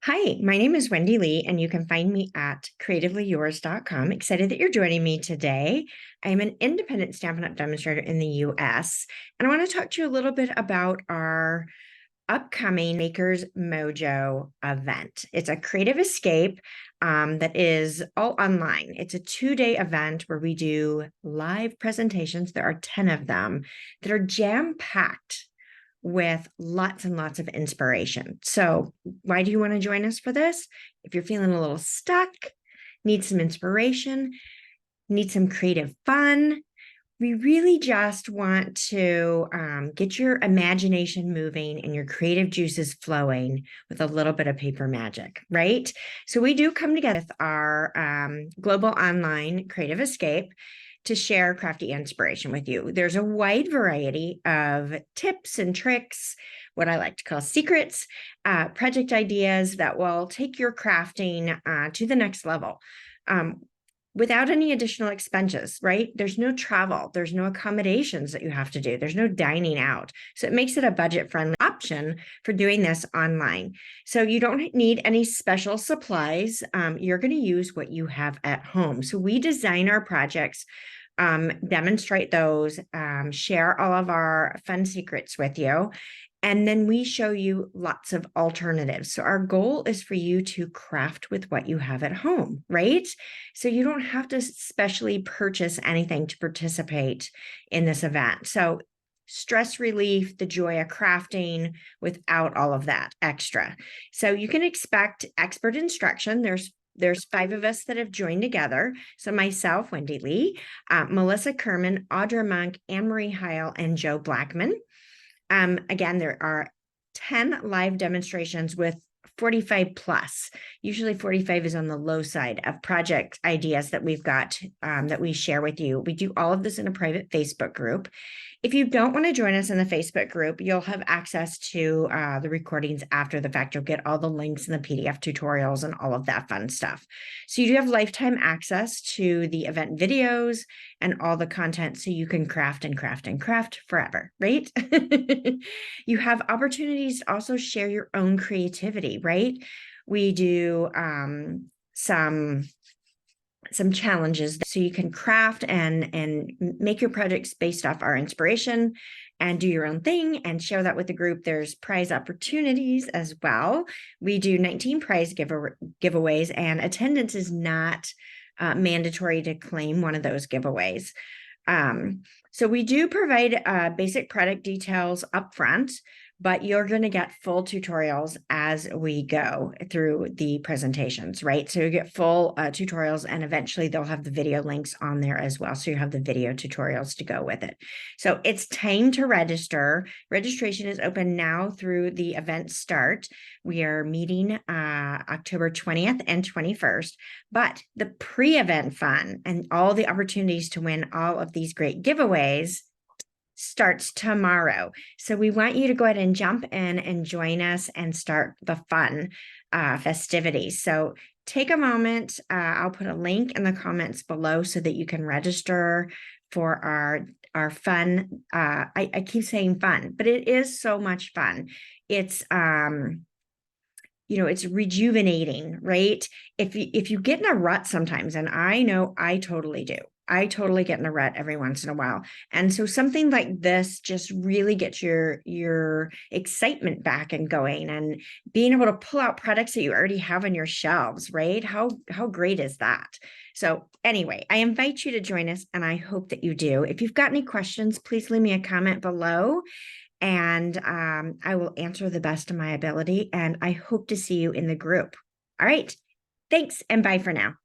Hi, my name is Wendy Lee, and you can find me at CreativeLeeYours.com. Excited that you're joining me today. I'm an independent Stampin' Up! Demonstrator in the US, and I want to talk to you a little bit about our upcoming Makers Mojo event. It's a creative escape that is all online. It's a 2-day event where we do live presentations. There are 10 of them that are jam-packed with lots and lots of inspiration. So why do you want to join us for this? If you're feeling a little stuck, need some inspiration, need some creative fun, we really just want to get your imagination moving and your creative juices flowing with a little bit of paper magic, right? So we do come together with our global online creative escape to share crafty inspiration with you. There's a wide variety of tips and tricks, what I like to call secrets, project ideas that will take your crafting to the next level. Without any additional expenses, right? There's no travel, there's no accommodations that you have to do, there's no dining out. So it makes it a budget-friendly option for doing this online. So you don't need any special supplies. You're going to use what you have at home. So we design our projects, demonstrate those, share all of our fun secrets with you. And then we show you lots of alternatives. So our goal is for you to craft with what you have at home, right? So you don't have to specially purchase anything to participate in this event. So stress relief, the joy of crafting without all of that extra. So you can expect expert instruction. There's 5 of us that have joined together. So myself, Wendy Lee, Melissa Kerman, Audra Monk, Anne-Marie Heil, and Joe Blackman. Again, there are 10 live demonstrations with 45 plus. Usually 45 is on the low side of project ideas that we've got that we share with you. We do all of this in a private Facebook group. If you don't want to join us in the Facebook group, you'll have access to the recordings after the fact. You'll get all the links and the PDF tutorials and all of that fun stuff. So you do have lifetime access to the event videos and all the content, so you can craft and craft and craft forever, right? You have opportunities to also share your own creativity, right? We do some challenges so you can craft and make your projects based off our inspiration and do your own thing and share that with the group. There's prize opportunities as well. We do 19 prize giveaways, and attendance is not mandatory to claim one of those giveaways. So we do provide basic product details up front, but you're going to get full tutorials as we go through the presentations, right? So you get full tutorials, and eventually they'll have the video links on there as well. So you have the video tutorials to go with it. So it's time to register. Registration is open now through the event start. We are meeting October 20th and 21st, but the pre-event fun and all the opportunities to win all of these great giveaways starts tomorrow. So we want you to go ahead and jump in and join us and start the fun festivities. So take a moment. I'll put a link in the comments below so that you can register for our fun. I keep saying fun, but it is so much fun. It's it's rejuvenating, right? If you get in a rut sometimes, and I know I totally do. I totally get in a rut every once in a while. And so something like this just really gets your excitement back and going, and being able to pull out products that you already have on your shelves, right? How great is that? So anyway, I invite you to join us, and I hope that you do. If you've got any questions, please leave me a comment below, and I will answer the best of my ability. And I hope to see you in the group. All right. Thanks, and bye for now.